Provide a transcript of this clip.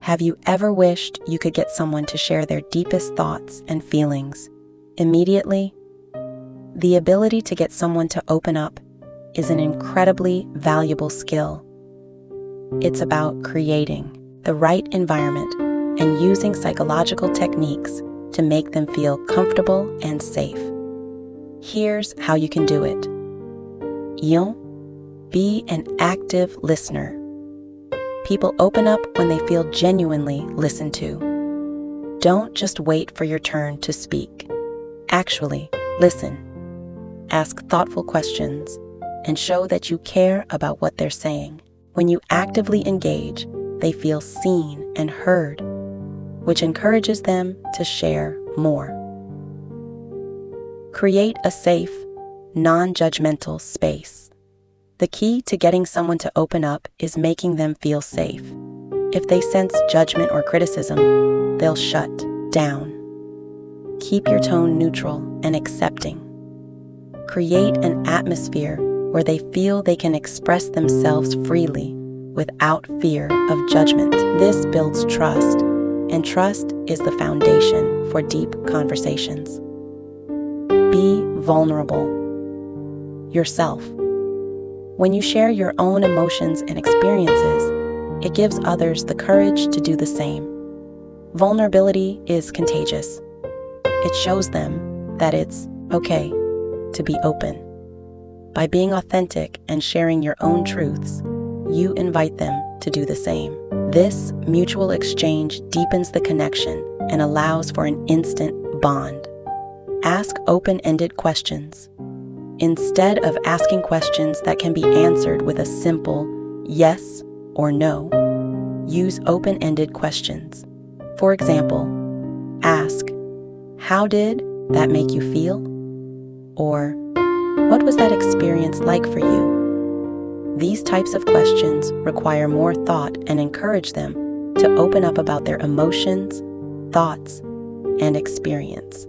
Have you ever wished you could get someone to share their deepest thoughts and feelings immediately? The ability to get someone to open up is an incredibly valuable skill. It's about creating the right environment and using psychological techniques to make them feel comfortable and safe. Here's how you can do it. 1. Be an active listener. People open up when they feel genuinely listened to. Don't just wait for your turn to speak. Actually, listen. Ask thoughtful questions and show that you care about what they're saying. When you actively engage, they feel seen and heard, which encourages them to share more. Create a safe, non-judgmental space. The key to getting someone to open up is making them feel safe. If they sense judgment or criticism, they'll shut down. Keep your tone neutral and accepting. Create an atmosphere where they feel they can express themselves freely without fear of judgment. This builds trust, and trust is the foundation for deep conversations. Be vulnerable. Yourself. When you share your own emotions and experiences, it gives others the courage to do the same. Vulnerability is contagious. It shows them that it's okay to be open. By being authentic and sharing your own truths, you invite them to do the same. This mutual exchange deepens the connection and allows for an instant bond. Ask open-ended questions. Instead of asking questions that can be answered with a simple yes or no, use open-ended questions. For example, ask, "How did that make you feel?" Or, "What was that experience like for you?" These types of questions require more thought and encourage them to open up about their emotions, thoughts, and experience.